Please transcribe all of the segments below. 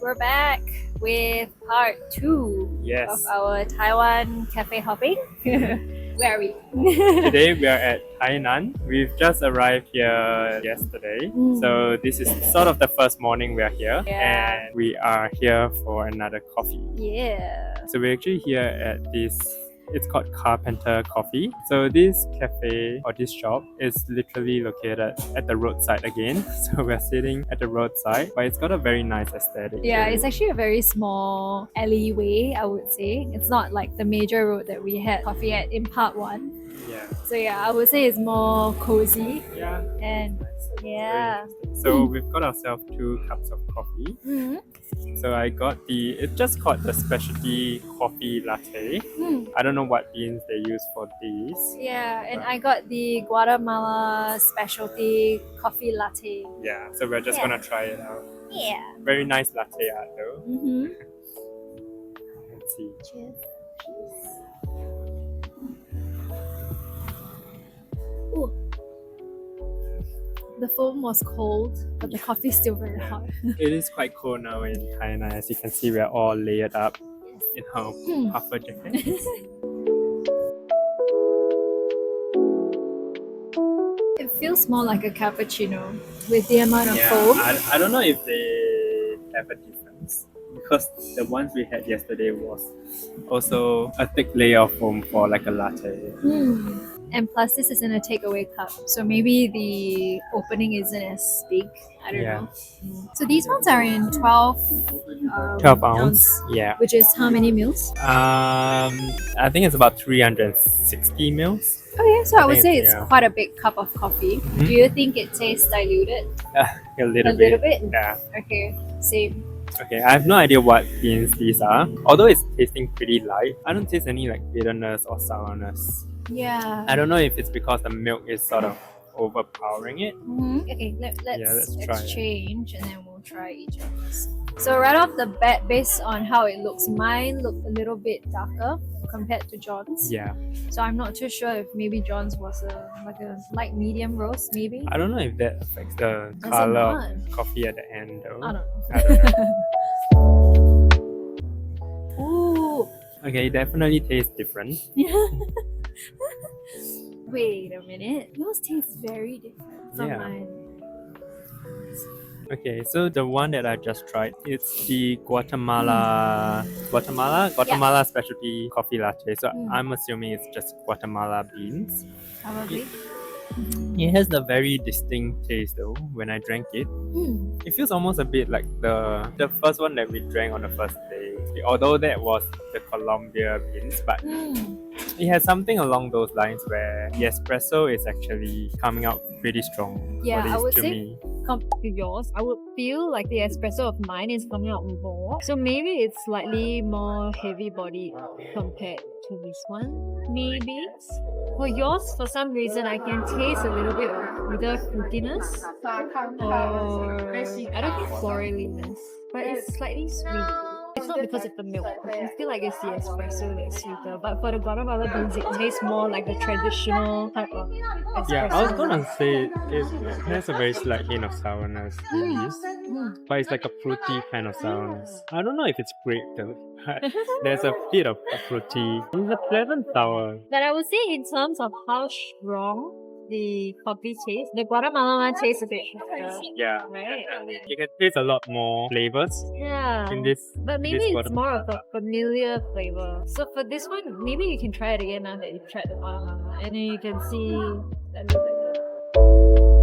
we're back with part 2 Yes. of our Taiwan cafe hopping. Where are we? Today we are at Tainan. We've just arrived here yesterday. So this is sort of the first morning we are here. Yeah. And we are here for another coffee. Yeah. So we're actually here at this, it's called Carpenter Coffee. So this cafe or this shop is literally located at the roadside again. So we're sitting at the roadside, but it's got a very nice aesthetic. Yeah, it's actually a very small alleyway, I would say. It's not like the major road that we had coffee at in part 1. Yeah. So yeah, I would say it's more cozy. Yeah. And yeah. So we've got ourselves 2 cups of coffee. So I got it's just called the specialty coffee latte. I don't know what beans they use for these. Yeah, and I got the Guatemala specialty coffee latte. Yeah, so we're just gonna try it out. Yeah. Very nice latte art though. Let's see. Cheers. Ooh. The foam was cold, but the coffee is still very hot. It is quite cold now in Tainan. As you can see, we're all layered up in our puffer jackets. It feels more like a cappuccino with the amount of Yeah, foam. I don't know if they have a difference because the ones we had yesterday was also a thick layer of foam for like a latte. And plus, this is in a takeaway cup, so maybe the opening isn't as big. I don't know. So these ones are in 12 ounce. Yeah. Which is how many mils? I think it's about 360 mils. Okay, so I would say it's yeah. quite a big cup of coffee. Do you think it tastes diluted? A little A bit. little bit? Yeah. Okay, same. Okay, I have no idea what beans these are. Although it's tasting pretty light, I don't taste any like bitterness or sourness. Yeah. I don't know if it's because the milk is sort of overpowering it. Okay, let's try it. change and then we'll try each of these. So right off the bat, based on how it looks, mine looked a little bit darker compared to John's. Yeah. So I'm not too sure if maybe John's was like a light medium roast, maybe. I don't know if that affects the Does it color not? of coffee at the end though. I don't know. I don't know. Ooh. Okay, it definitely tastes different. Wait a minute. Yours tastes very different from Yeah. mine. Okay, so the one that I just tried, it's the Guatemala specialty coffee latte. So I'm assuming it's just Guatemala beans. Probably. It has a very distinct taste though when I drank it. It feels almost a bit like the first one that we drank on the first day. Although that was the Colombia beans, but it has something along those lines where the espresso is actually coming out pretty strong. Yeah, at least I would to say me. compared to yours, I would feel like the espresso of mine is coming out more. So maybe it's slightly more heavy bodied compared to this one. Maybe. For yours, for some reason, I can taste a little bit of either fruitiness or I don't think floraliness, but it's slightly sweet. It's not because of the milk. I feel like it's the espresso that's sweeter. But for the Guatemala beans, it tastes more like the traditional type of espresso. Yeah, I was gonna say it has a very slight hint of sourness in this, but it's like a fruity kind of sourness. I don't know if it's grape though. There's a bit of a fruity. It's a pleasant sour. But I would say in terms of how strong the coffee tastes, the Guatemala one tastes a bit stronger. Yeah, Right? definitely. You can taste a lot more flavors Yeah. in this. But maybe this it's Guatemala. more of a familiar flavor. So for this one, maybe you can try it again now that you've tried the Guatemala. And then you can see that looks like that.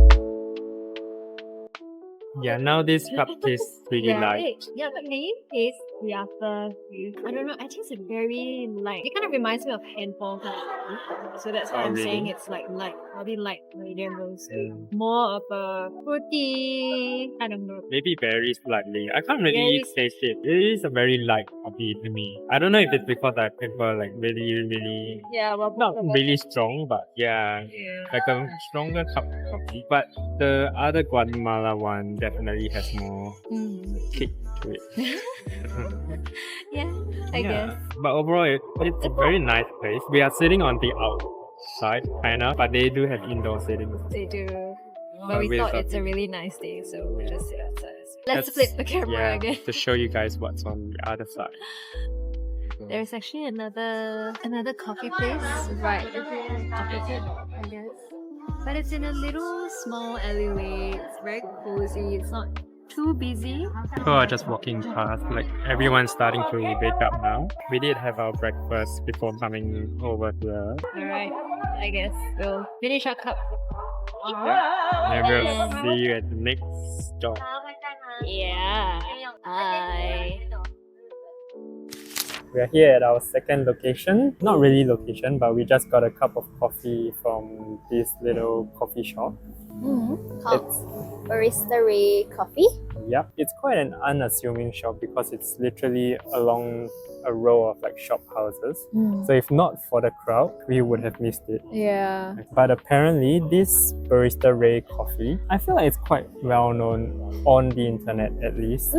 Yeah, now this cup tastes pretty light. Yeah, but can you taste the aftertaste? I don't know, I taste it very light. It kind of reminds me of handball kind of tea. So that's why I'm really? saying it's like light, probably light medium roast. More of a fruity kind of note. Maybe very slightly. I can't really Very- taste it. It is a very light coffee to me. I don't know if it's because I prefer like really Yeah, well, not really strong, but yeah, like a stronger cup of coffee. But the other Guatemala one definitely has more kick to it. Yeah, I guess. But overall, it's a very nice place. We are sitting on the outside, kind of, but they do have indoor seating. They do. But we we're thought it's a talking. really nice day, so we'll just sit outside. Let's flip the camera again. to show you guys what's on the other side. There's actually another coffee place right opposite, I guess. But it's in a little small alleyway. It's very cozy. It's not too busy. People are just walking past, like everyone's starting to wake up now. We did have our breakfast before coming over here. Alright, I guess we'll finish our cup. And we'll see you at the next stop. Yeah. Bye. We are here at our second location. Not really location, but we just got a cup of coffee from this little coffee shop. Called Barista Ray Coffee. Yep, it's quite an unassuming shop because it's literally along a row of like shop houses. So if not for the crowd, we would have missed it. Yeah. But apparently this Barista Ray Coffee, I feel like it's quite well known on the internet at least.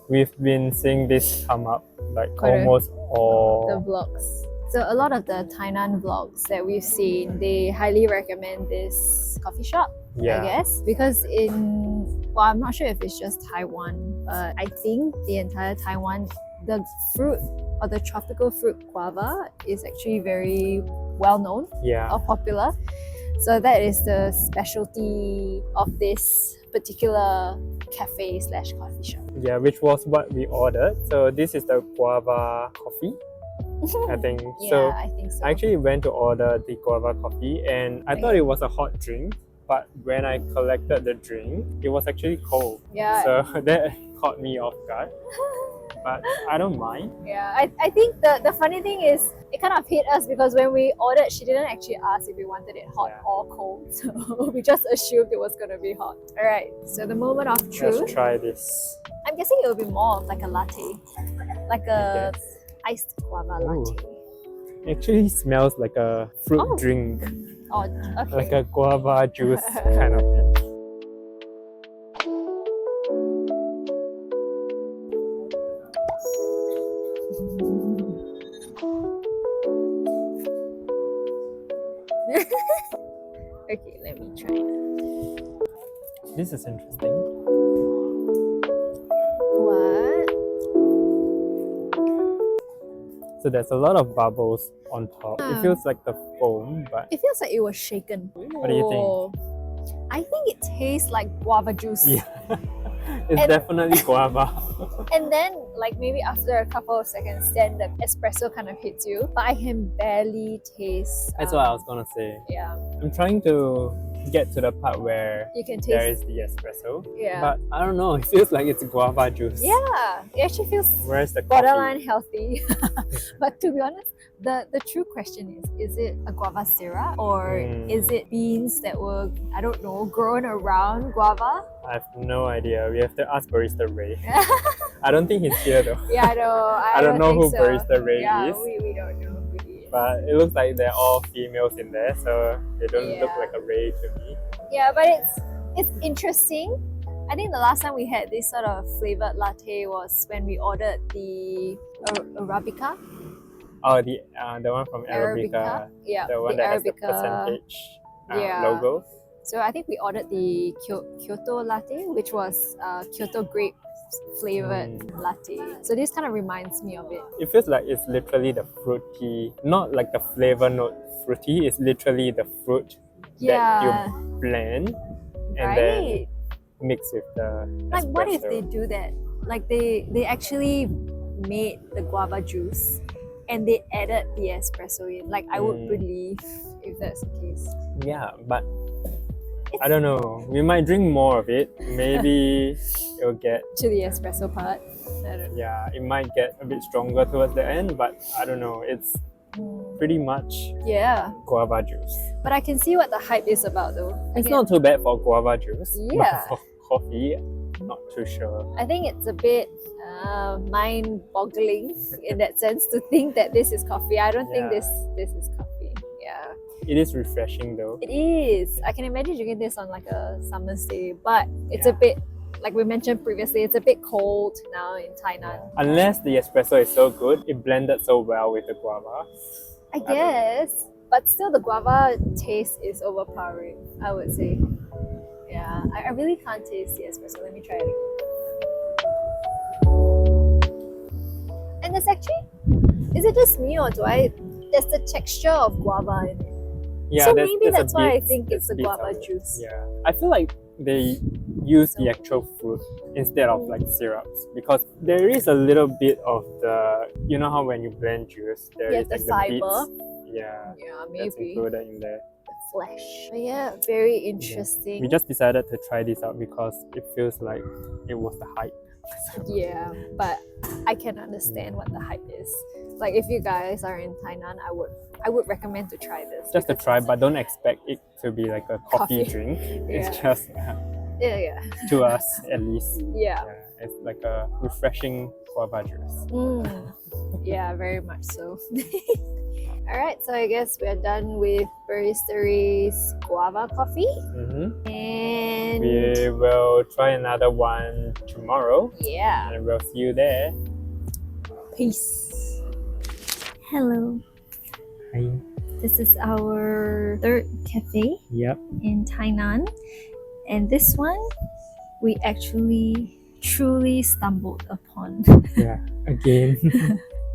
We've been seeing this come up like Quite almost The all. vlogs. So a lot of the Tainan vlogs that we've seen, they highly recommend this coffee shop, Yeah. I guess. Because well, I'm not sure if it's just Taiwan, but I think the entire Taiwan, the fruit or the tropical fruit guava is actually very well known Yeah. or popular. So that is the specialty of this particular cafe / coffee shop. Yeah, which was what we ordered. So this is the guava coffee, I think. Yeah, So I think so. I actually went to order the guava coffee and I thought it was a hot drink, but when I collected the drink, it was actually cold. Yeah. So that caught me off guard. But I don't mind. Yeah, I think the funny thing is it kind of hit us because when we ordered, she didn't actually ask if we wanted it hot Yeah. or cold. So we just assumed it was going to be hot. Alright, so the moment of truth. Let's try this. I'm guessing it will be more of like a latte. Like a Yes. iced guava Ooh. latte. It actually smells like a fruit Oh. drink, Oh, okay. like a guava juice kind of thing. Okay, let me try. This is interesting. What? So there's a lot of bubbles on top. It feels like the foam, but It feels like it was shaken. What do you think? Oh. I think it tastes like guava juice. yeah, it's And- definitely guava. And then, like maybe after a couple of seconds, then the espresso kind of hits you. But I can barely taste. That's what I was gonna say. Yeah, I'm trying to get to the part where you can there taste. is the espresso, Yeah, but I don't know. It feels like it's guava juice. yeah, it actually feels Where's the coffee? borderline healthy. But to be honest, the true question is it a guava syrup or is it beans that were, I don't know, grown around guava? I have no idea. We have to ask Barista Ray. I don't think he's here though. Yeah, I know. I don't know think who so. Barista Ray Yeah, is. we don't know who he is. But it looks like they're all females in there, so they don't look Yeah. like a Ray to me. Yeah, but it's interesting. I think the last time we had this sort of flavored latte was when we ordered the Arabica. Oh, the one from Arabica, Yeah, the one the that has the Arabica. percentage Yeah. logo. So I think we ordered the Kyoto latte, which was Kyoto grape flavored latte. So this kind of reminds me of it. It feels like it's literally the fruity, not like the flavor note fruity. It's literally the fruit Yeah, that you blend and then right. mix with the Like what if espresso. they do that? Like they actually made the guava juice and they added the espresso in. Like I would believe if that's the case. Yeah, but I don't know. We might drink more of it. Maybe it'll get, To the espresso part. I don't know. yeah, it might get a bit stronger towards the end, but I don't know. It's pretty much Yeah. guava juice. But I can see what the hype is about though. It's Again, not too bad for guava juice. Yeah. But for coffee, not too sure. I think it's a bit mind-boggling in that sense to think that this is coffee. I don't think Yeah. this is coffee. Yeah. It is refreshing though. It is. I can imagine drinking this on like a summer's day, but it's a bit, like we mentioned previously, it's a bit cold now in Tainan. Unless the espresso is so good, it blended so well with the guava. I guess, but still the guava taste is overpowering, I would say. Yeah. Yeah, I really can't taste the espresso. Let me try it again. And there's actually, is it just me or there's the texture of guava in it. Yeah, So there's- maybe there's a that's why I bit- think it's there's the bits guava of it. juice. Yeah, I feel like they use the actual fruit instead of like syrups, because there is a little bit of the, you know how when you blend juice there Yeah, is the like fiber. the bits, yeah, Yeah, that's maybe. included in there. Flesh. But yeah, very interesting. We just decided to try this out because it feels like it was the hype. So, Yeah, but I can understand what the hype is. Like if you guys are in Tainan, I would recommend to try this. just to because try, it's- but don't expect it to be like a coffee Coffee. drink. Yeah. It's just yeah. to us at least. Yeah. Yeah, it's like a refreshing guava juice. Yeah, very much so. Alright, so I guess we're done with Barista Ray's Guava coffee. Mm-hmm. And We will try another one tomorrow, yeah. and we'll see you there. Peace. Hello. Hi. This is our third cafe Yep. in Tainan. And this one we actually truly stumbled upon. Yeah. Again.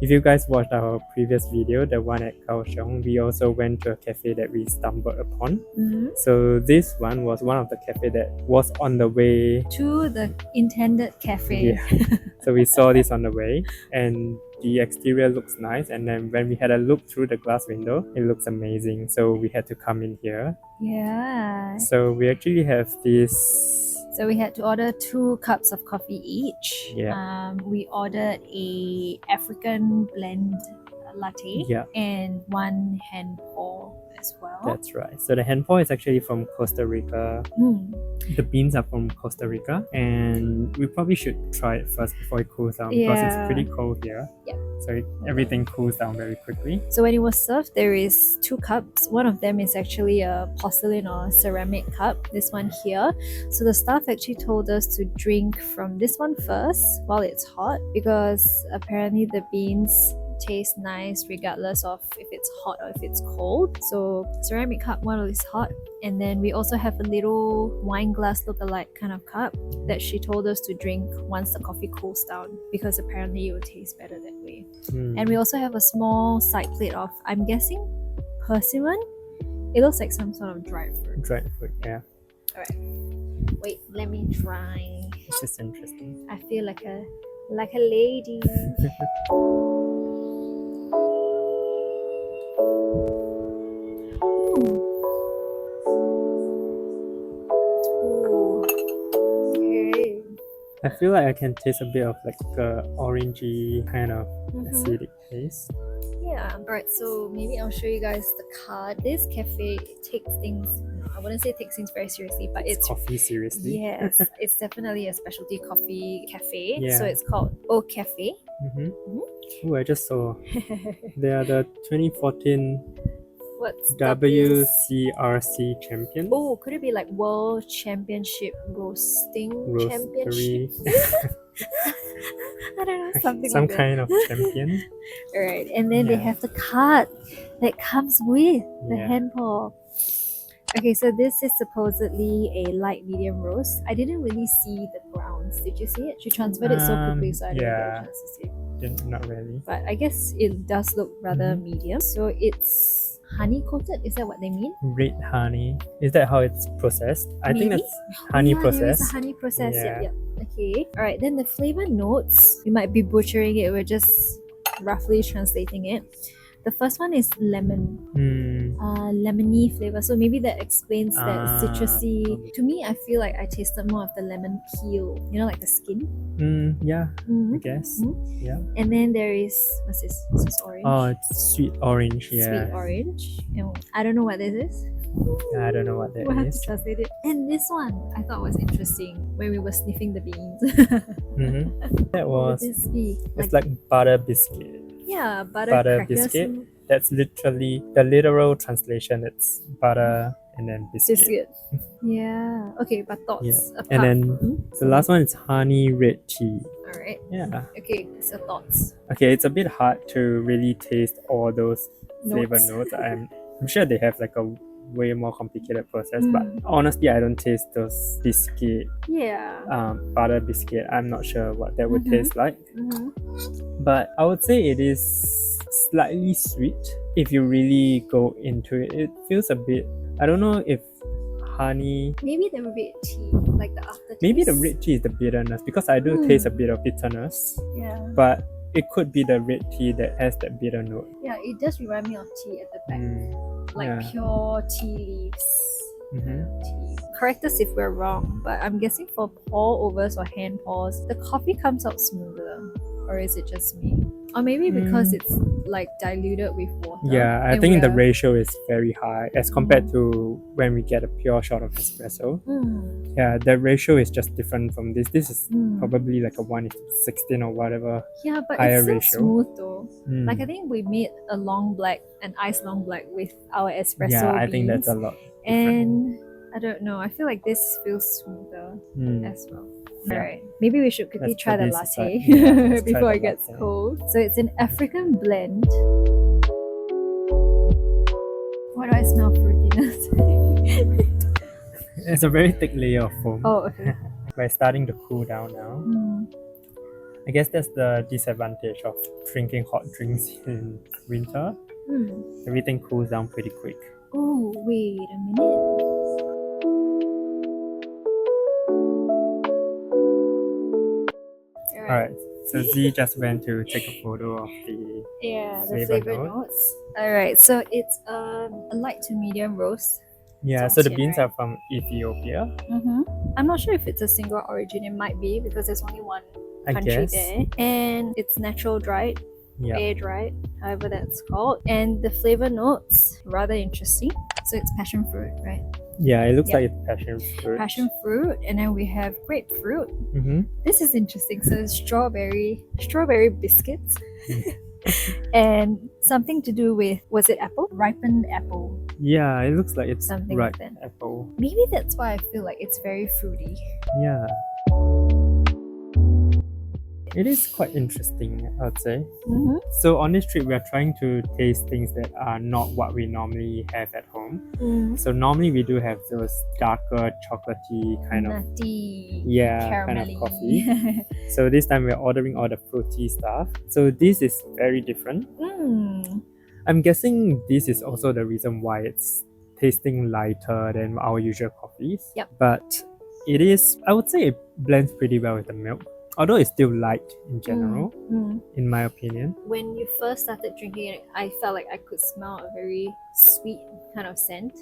If you guys watched our previous video, the one at Kaohsiung, we also went to a cafe that we stumbled upon. Mhm. So this one was one of the cafe that was on the way. To the intended cafe. Yeah. So we saw this on the way, and the exterior looks nice. And then when we had a look through the glass window, it looks amazing. So we had to come in here. Yeah. So we actually have this. So we had to order 2 cups of coffee each. Yeah. We ordered a African blend latte Yeah. and 1 hand pour as well. That's right. So the hand pour is actually from Costa Rica. Mm. The beans are from Costa Rica, and we probably should try it first before it cools down because it's Yeah. pretty cold here. Yeah. So everything cools down very quickly. So when it was served, there is 2 cups. One of them is actually a porcelain or ceramic cup. This one here. So the staff actually told us to drink from this one first while it's hot, because apparently the beans taste nice regardless of if it's hot or if it's cold. So ceramic cup while it's hot, and then we also have a little wine glass look-alike kind of cup that she told us to drink once the coffee cools down, because apparently it will taste better that way. And we also have a small side plate of, I'm guessing, persimmon. It looks like some sort of dried fruit. Dried fruit, yeah. Alright. Wait, let me try. This is interesting. I feel like a lady. Ooh. Okay. I feel like I can taste a bit of like a orangey kind of Mhm. acidic taste. Yeah. Alright, so maybe I'll show you guys the card. This cafe takes things, no, I wouldn't say it takes things very seriously, but it's Coffee, seriously. yes, it's definitely a specialty coffee cafe. Yeah. So it's called O Cafe. Mm-hmm. Mhm. Oh, I just saw they are the 2014 What's WCRC champion. Oh, could it be like World Championship Roasting Championship? Roastery. I don't know, something Some like that. kind of champion. Alright, and then they Yeah. have the card that comes with the Yeah. hand pour. Okay, so this is supposedly a light medium roast. I didn't really see the grounds. Did you see it? She transferred it so quickly, so I didn't get yeah. a chance to see it. Not really. But I guess it does look rather Mhm. medium. So it's honey coated. Is that what they mean? Red honey. Is that how it's processed? I think Maybe. that's honey Oh, yeah, there is process. a honey process. Yeah. Yeah. Okay. All right. Then the flavor notes. We might be butchering it. We're just roughly translating it. The first one is lemon. Lemony flavor. So maybe that explains that citrusy. To me, I feel like I tasted more of the lemon peel. You know, like the skin. Yeah, I Mhm. guess. Mhm. Yeah. And then there is what's this? This is orange. Oh, it's sweet orange. Yeah. Sweet orange. And I don't know what this is. I don't know what that We'll have is. to translate it. And this one I thought was interesting when we were sniffing the beans. That What was. would this be? It's like butter biscuit. yeah, butter crackers biscuit. and That's literally the literal translation. It's butter and then biscuit. biscuit. Yeah. Okay, but thoughts. Yeah. Apart. And then Mhm. the last one is honey red tea. All right. Yeah. Okay. So thoughts. Okay, it's a bit hard to really taste all those flavor Notes. notes. I'm sure they have like a way more complicated process. But honestly, I don't taste those biscuit, butter biscuit. I'm not sure what that would taste like. But I would say it is slightly sweet. If you really go into it, it feels a bit, I don't know if honey, maybe the red tea, like the aftertaste. maybe the red tea is the bitterness, because I do taste a bit of bitterness. Yeah. But it could be the red tea that has that bitter note. Yeah, it does remind me of tea at the back. Like pure tea leaves. Tea. Correct us if we're wrong, but I'm guessing for pour overs or hand pours, the coffee comes out smoother. Or is it just me? Or maybe because it's like diluted with water. Yeah, I think the ratio is very high as compared to when we get a pure shot of espresso. Yeah, the ratio is just different from this. This is probably like a 1:16 or whatever. Yeah, but higher it's still ratio. smooth though. Like I think we made a long black, an iced long black with our espresso Yeah, I beans. think that's a lot. And I don't know, I feel like this feels smoother as well. Alright, maybe we should quickly try the latte before it gets cold. So it's an African blend. Why do I smell fruitiness? It's a very thick layer of foam. Oh, okay. We're starting to cool down now. I guess that's the disadvantage of drinking hot drinks in winter. Everything cools down pretty quick. Oh, wait a minute. Alright, so Z just went to take a photo of the flavor notes. Alright, so it's a light to medium roast. Yeah, so the beans are from Ethiopia. I'm not sure if it's a single origin. It might be because there's only one country guess. there. And it's natural dried, air dried, however that's called. And the flavor notes, rather interesting. So it's passion fruit, right? Yeah, it looks like it's passion fruit. Passion fruit, and then we have grapefruit. This is interesting. So it's strawberry biscuits. And something to do with, was it apple? Ripened apple. Yeah, it looks like it's Something ripe like that. apple. Maybe that's why I feel like it's very fruity. Yeah. It is quite interesting, I would say. So on this trip, we are trying to taste things that are not what we normally have at home. So normally we do have those darker chocolatey kind of nutty, kind of coffee. So this time we're ordering all the fruity stuff. So this is very different. I'm guessing this is also the reason why it's tasting lighter than our usual coffees. But it is, I would say it blends pretty well with the milk. Although it's still light in general, in my opinion. When you first started drinking it, I felt like I could smell a very sweet kind of scent.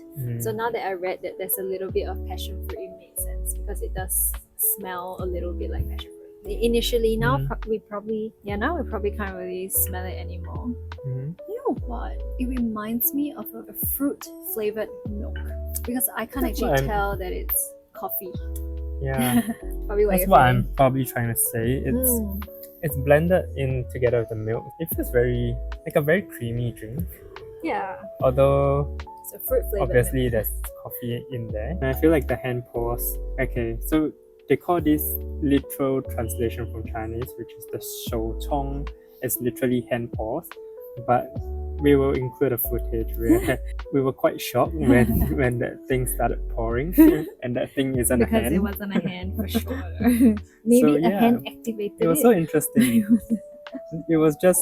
So now that I read that there's a little bit of passion fruit, it makes sense because it does smell a little bit like passion fruit. Initially, now we probably can't really smell it anymore. You know what? It reminds me of a fruit flavored milk because I can't actually tell that it's coffee. Yeah, probably that's what I'm probably trying to say. It's blended in together with the milk. It feels very like a very creamy drink. Yeah. Although it's a fruit flavor. Obviously there's coffee in there. And I feel like the hand pours. Okay, so they call this literal translation from Chinese, which is the shou chong. It's literally hand pours. But we will include a footage where we were quite shocked when that thing started pouring and that thing isn't a hand. Because it wasn't a hand for sure. Maybe a hand activated it. It was so interesting. It was just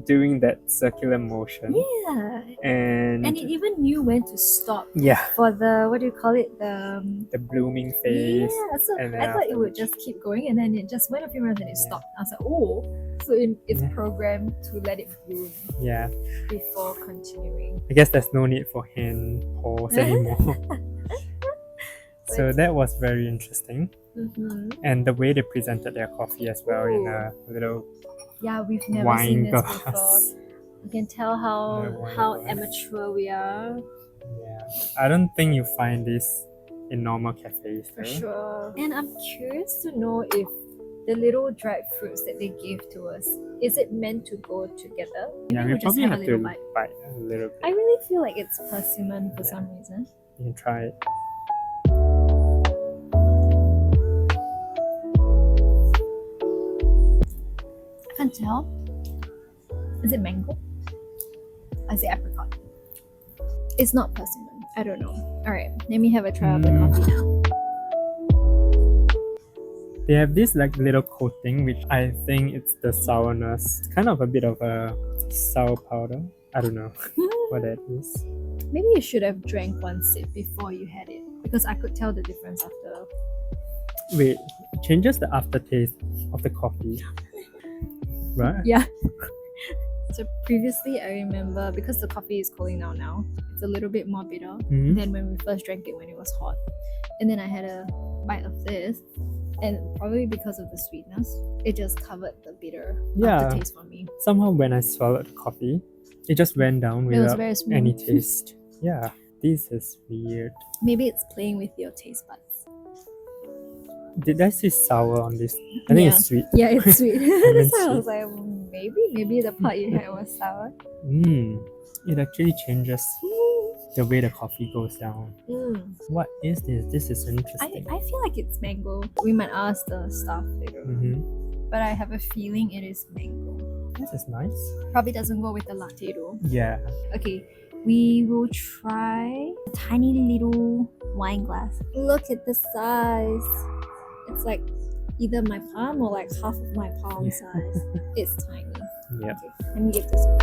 doing that circular motion. Yeah. And it even knew when to stop. Yeah. For the, what do you call it? The blooming phase. Yeah, so I thought it would just keep going and then it just went a few minutes and it stopped. I was like, oh, so it's programmed to let it bloom. Yeah. Before continuing. I guess there's no need for hand pours anymore. So that was very interesting. And the way they presented their coffee as well in a little we've never wine seen this glass. before. You can tell how amateur we are. Yeah, I don't think you find this in normal cafes. For sure. And I'm curious to know if the little dried fruits that they gave to us, is it meant to go together? Yeah, we probably have to bite a little bit. I really feel like it's persimmon for some reason. You can try it. I can't tell. Is it mango? Or is it apricot? It's not persimmon. I don't know. Alright, let me have a try of the coffee now. They have this like little coating, which I think it's the sourness. It's kind of a bit of a sour powder. I don't know what that is. Maybe you should have drank one sip before you had it, because I could tell the difference after. Wait, it changes the aftertaste of the coffee. Right? Yeah. So previously, I remember, because the coffee is cooling down now, it's a little bit more bitter than when we first drank it when it was hot. And then I had a bite of this, and probably because of the sweetness, it just covered the bitter aftertaste for me. Somehow when I swallowed the coffee, it just went down It was without very smooth. any taste. Yeah, this is weird. Maybe it's playing with your taste buds. Did I see sour on this? I think it's sweet. Yeah, it's sweet. That's why I sweet. was like, maybe the part you had was sour. It actually changes the way the coffee goes down. What is this? This is interesting. I feel like it's mango. We might ask the staff later. But I have a feeling it is mango. This is nice. Probably doesn't go with the latte though. Yeah. Okay, we will try a tiny little wine glass. Look at the size. It's like either my palm or like half of my palm size. It's tiny. Yeah. Okay, let me get this one.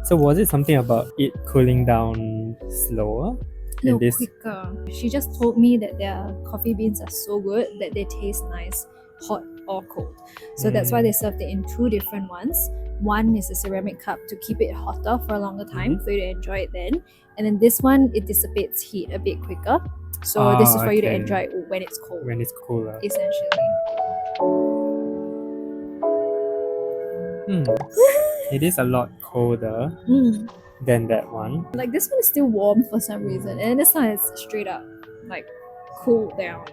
So was it something about it cooling down slower? No, this? quicker. She just told me that their coffee beans are so good that they taste nice, hot or cold. So that's why they served it in two different ones. One is a ceramic cup to keep it hotter for a longer time for you to enjoy it then. And then this one, it dissipates heat a bit quicker. So this is for you to enjoy it when it's cold. When it's cooler. Essentially. It is a lot colder than that one. Like this one is still warm for some reason, and this one is straight up like cooled down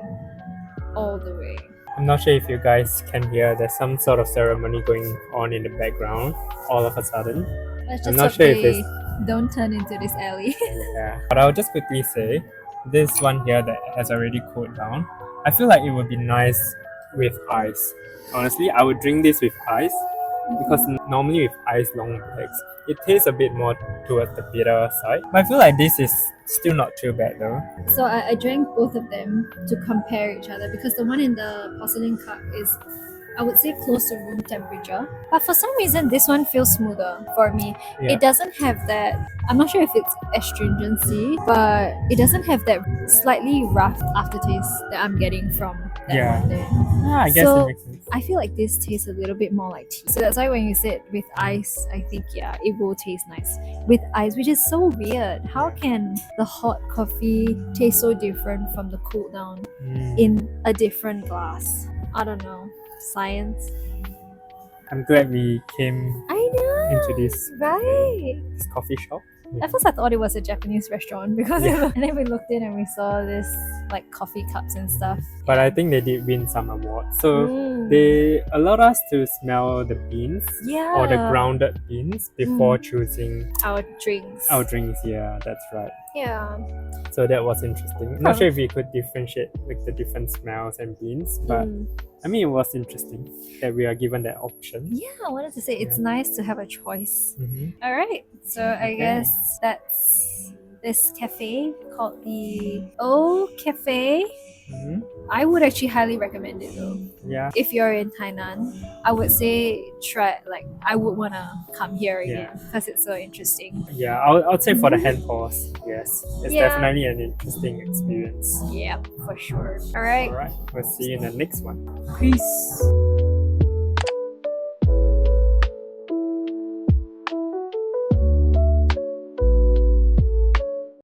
all the way. I'm not sure if you guys can hear, there's some sort of ceremony going on in the background all of a sudden. Let's I'm just not hope sure if they it's... don't turn into this alley. Yeah. But I'll just quickly say, this one here that has already cooled down, I feel like it would be nice with ice. Honestly, I would drink this with ice, because normally with ice long blacks, it tastes a bit more towards the bitter side. But I feel like this is still not too bad though. So I drank both of them to compare each other, because the one in the porcelain cup is, I would say, close to room temperature. But for some reason, this one feels smoother for me. Yeah. It doesn't have that, I'm not sure if it's astringency, but it doesn't have that slightly rough aftertaste that I'm getting from that one there. I guess So, it makes sense. I feel like this tastes a little bit more like tea. So that's why when you said with ice, I think, yeah, it will taste nice. With ice, which is so weird. How can the hot coffee taste so different from the cooled down in a different glass? I don't know. Science. I'm glad we came I know. into this coffee shop. At first I thought it was a Japanese restaurant, because and then we looked in and we saw this like coffee cups and stuff. But I think they did win some awards. So they allowed us to smell the beans or the grounded beans before choosing our drinks. our drinks. Yeah, that's right. Yeah. So that was interesting. I'm not sure if we could differentiate like the different smells and beans, but I mean, it was interesting that we are given that option. Yeah, I wanted to say it's nice to have a choice. All right, so I Okay. guess that's this cafe called the O Cafe. I would actually highly recommend it though. Yeah. If you're in Tainan, I would say try, like, I would want to come here again because it's so interesting. Yeah, I would say for the hand pause, yes. It's Yeah. definitely an interesting experience. Yeah, for sure. All right. Alright, we'll see you in the next one. Peace.